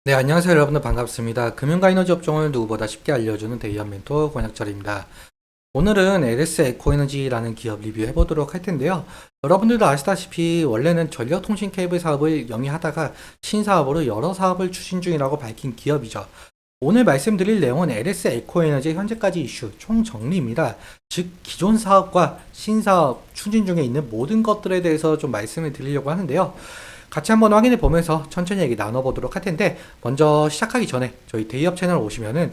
네, 안녕하세요. 여러분들 반갑습니다. 금융과 에너지 업종을 누구보다 쉽게 알려주는 대기업 멘토 권혁철입니다. 오늘은 LS 에코에너지라는 기업 리뷰해 보도록 할 텐데요. 여러분들도 아시다시피 원래는 전력통신 케이블 사업을 영위하다가 신사업으로 여러 사업을 추진 중이라고 밝힌 기업이죠. 오늘 말씀드릴 내용은 LS 에코에너지 현재까지 이슈 총 정리입니다. 즉 기존 사업과 신사업 추진 중에 있는 모든 것들에 대해서 좀 말씀을 드리려고 하는데요. 같이 한번 확인해 보면서 천천히 얘기 나눠보도록 할 텐데, 먼저 시작하기 전에 저희 대기업 채널 오시면은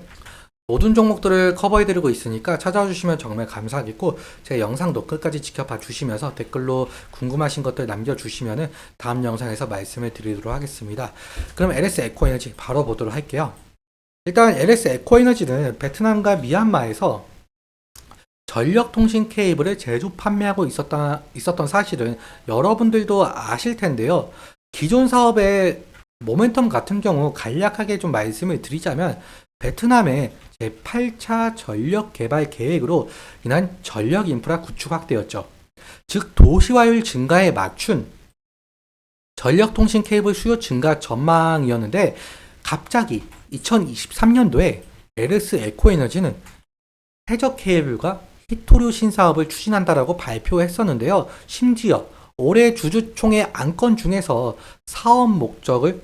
모든 종목들을 커버해드리고 있으니까 찾아와 주시면 정말 감사하겠고, 제 영상도 끝까지 지켜봐 주시면서 댓글로 궁금하신 것들 남겨주시면은 다음 영상에서 말씀을 드리도록 하겠습니다. 그럼 LS 에코에너지 바로 보도록 할게요. 일단 LS 에코에너지는 베트남과 미얀마에서 전력통신 케이블을 제조 판매하고 있었던 사실은 여러분들도 아실 텐데요. 기존 사업의 모멘텀 같은 경우 간략하게 좀 말씀을 드리자면, 베트남의 제8차 전력 개발 계획으로 인한 전력 인프라 구축 확대였죠. 즉 도시화율 증가에 맞춘 전력통신 케이블 수요 증가 전망이었는데, 갑자기 2023년도에 LS 에코에너지는 해저 케이블과 히토류 신사업을 추진한다라고 발표했었는데요. 심지어 올해 주주총회 안건 중에서 사업 목적을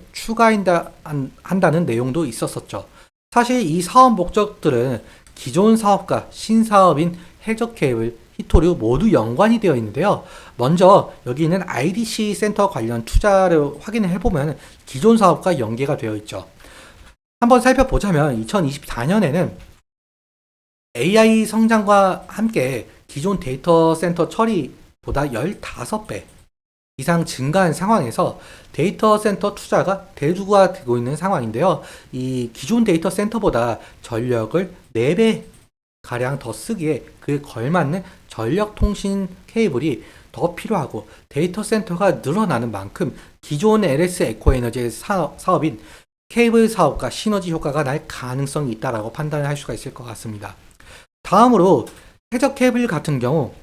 한다는 내용도 있었었죠. 사실 이 사업 목적들은 기존 사업과 신사업인 해저 케이블, 히토류 모두 연관이 되어 있는데요. 먼저 여기 있는 IDC 센터 관련 투자를 확인을 해보면 기존 사업과 연계가 되어 있죠. 한번 살펴보자면 2024년에는 AI 성장과 함께 기존 데이터 센터 처리보다 15배 이상 증가한 상황에서 데이터 센터 투자가 대두가 되고 있는 상황인데요. 이 기존 데이터 센터보다 전력을 4배 가량 더 쓰기에 그에 걸맞는 전력 통신 케이블이 더 필요하고, 데이터 센터가 늘어나는 만큼 기존 LS 에코에너지의 사업인 케이블 사업과 시너지 효과가 날 가능성이 있다라고 판단을 할 수가 있을 것 같습니다. 다음으로 해저 케이블 같은 경우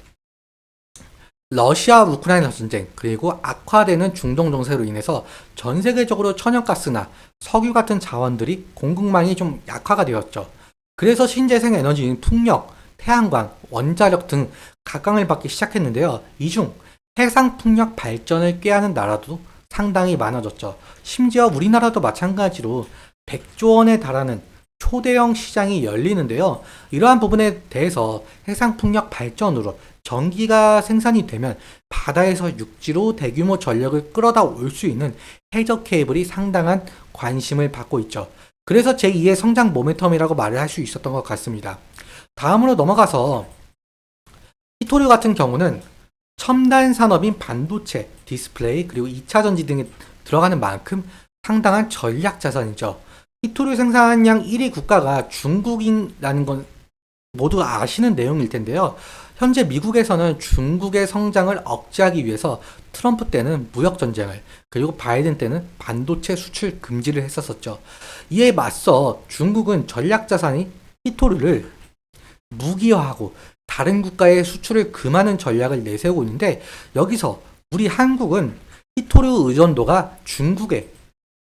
러시아 우크라이나 전쟁 그리고 악화되는 중동 정세로 인해서 전 세계적으로 천연가스나 석유 같은 자원들이 공급망이 좀 약화가 되었죠. 그래서 신재생 에너지인 풍력, 태양광, 원자력 등 각광을 받기 시작했는데요. 이 중 해상 풍력 발전을 꾀하는 나라도 상당히 많아졌죠. 심지어 우리나라도 마찬가지로 100조 원에 달하는 초대형 시장이 열리는데요. 이러한 부분에 대해서 해상풍력 발전으로 전기가 생산이 되면 바다에서 육지로 대규모 전력을 끌어다 올 수 있는 해저 케이블이 상당한 관심을 받고 있죠. 그래서 제2의 성장 모멘텀이라고 말을 할 수 있었던 것 같습니다. 다음으로 넘어가서 히토류 같은 경우는 첨단 산업인 반도체, 디스플레이, 그리고 2차 전지 등에 들어가는 만큼 상당한 전략 자산이죠. 히토류 생산량 1위 국가가 중국이라는 건 모두 아시는 내용일 텐데요. 현재 미국에서는 중국의 성장을 억제하기 위해서 트럼프 때는 무역 전쟁을, 그리고 바이든 때는 반도체 수출 금지를 했었었죠. 이에 맞서 중국은 전략 자산인 히토류를 무기화하고 다른 국가의 수출을 금하는 전략을 내세우고 있는데, 여기서 우리 한국은 히토류 의존도가 중국의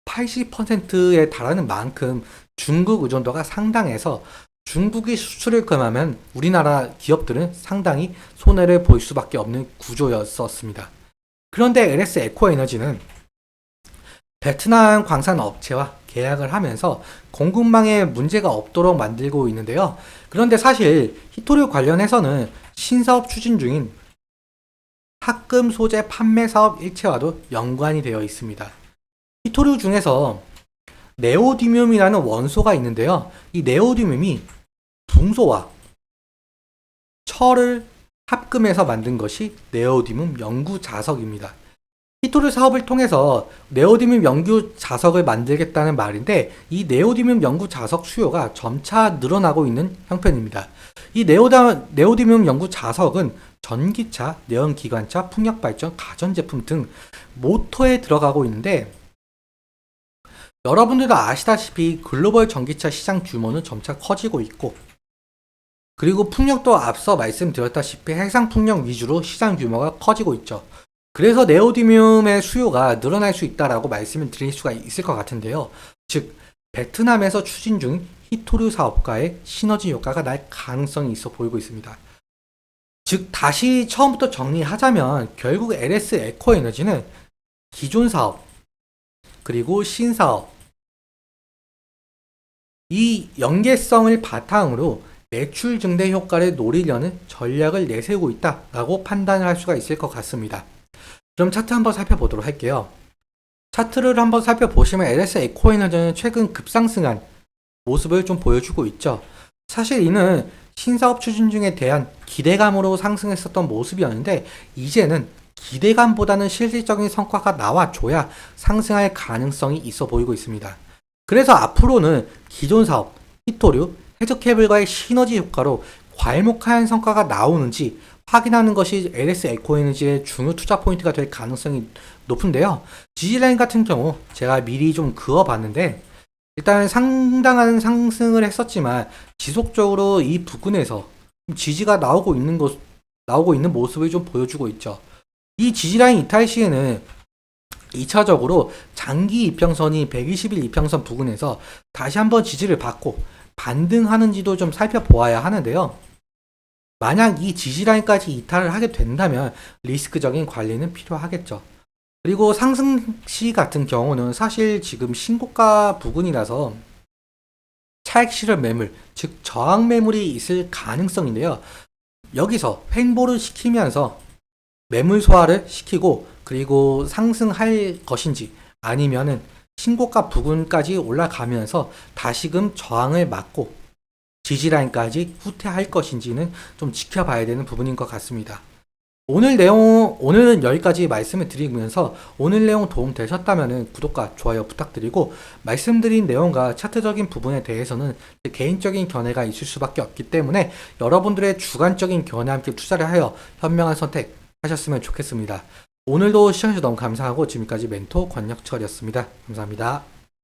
80%에 달하는 만큼 중국 의존도가 상당해서 중국이 수출을 금하면 우리나라 기업들은 상당히 손해를 볼 수밖에 없는 구조였었습니다. 그런데 LS 에코에너지는 베트남 광산 업체와 계약을 하면서 공급망에 문제가 없도록 만들고 있는데요. 그런데 사실 히토류 관련해서는 신사업 추진 중인 합금 소재 판매 사업 일체와도 연관이 되어 있습니다. 히토류 중에서 네오디뮴이라는 원소가 있는데요. 이 네오디뮴이 붕소와 철을 합금해서 만든 것이 네오디뮴 연구 자석입니다. 히토류 사업을 통해서 네오디뮴 연구 자석을 만들겠다는 말인데, 이 네오디뮴 연구 자석 수요가 점차 늘어나고 있는 형편입니다. 이 네오디뮴 연구 자석은 전기차, 내연기관차, 풍력발전, 가전제품 등 모터에 들어가고 있는데, 여러분들도 아시다시피 글로벌 전기차 시장 규모는 점차 커지고 있고, 그리고 풍력도 앞서 말씀드렸다시피 해상 풍력 위주로 시장 규모가 커지고 있죠. 그래서 네오디뮴의 수요가 늘어날 수 있다라고 말씀을 드릴 수가 있을 것 같은데요. 즉 베트남에서 추진 중인 히토류 사업과의 시너지 효과가 날 가능성이 있어 보이고 있습니다. 즉 다시 처음부터 정리하자면 결국 LS 에코에너지는 기존 사업 그리고 신사업 이 연계성을 바탕으로 매출 증대 효과를 노리려는 전략을 내세우고 있다라고 판단을 할 수가 있을 것 같습니다. 그럼 차트 한번 살펴보도록 할게요. 차트를 한번 살펴보시면 LS 에코에너지는 최근 급상승한 모습을 좀 보여주고 있죠. 사실 이는 신사업 추진 중에 대한 기대감으로 상승했었던 모습이었는데 이제는 기대감보다는 실질적인 성과가 나와줘야 상승할 가능성이 있어 보이고 있습니다. 그래서 앞으로는 기존 사업, 히토류, 해저케이블과의 시너지 효과로 괄목한 성과가 나오는지 확인하는 것이 LS 에코에너지의 중요 투자 포인트가 될 가능성이 높은데요. 지지라인 같은 경우 제가 미리 좀 그어봤는데 일단 상당한 상승을 했었지만 지속적으로 이 부근에서 지지가 나오고 있는 모습을 좀 보여주고 있죠. 이 지지라인 이탈 시에는 2차적으로 장기 이평선이 120일 이평선 부근에서 다시 한번 지지를 받고 반등하는지도 좀 살펴보아야 하는데요. 만약 이 지지라인까지 이탈을 하게 된다면 리스크적인 관리는 필요하겠죠. 그리고 상승시 같은 경우는 사실 지금 신고가 부근이라서 차익 실현 매물, 즉 저항 매물이 있을 가능성인데요. 여기서 횡보를 시키면서 매물 소화를 시키고 그리고 상승할 것인지 아니면은 신고가 부근까지 올라가면서 다시금 저항을 막고 지지라인까지 후퇴할 것인지는 좀 지켜봐야 되는 부분인 것 같습니다. 오늘은 여기까지 말씀을 드리면서 오늘 내용 도움 되셨다면 구독과 좋아요 부탁드리고 말씀드린 내용과 차트적인 부분에 대해서는 개인적인 견해가 있을 수밖에 없기 때문에 여러분들의 주관적인 견해와 함께 투자를 하여 현명한 선택 하셨으면 좋겠습니다. 오늘도 시청해주셔서 너무 감사하고 지금까지 멘토 권혁철이었습니다. 감사합니다.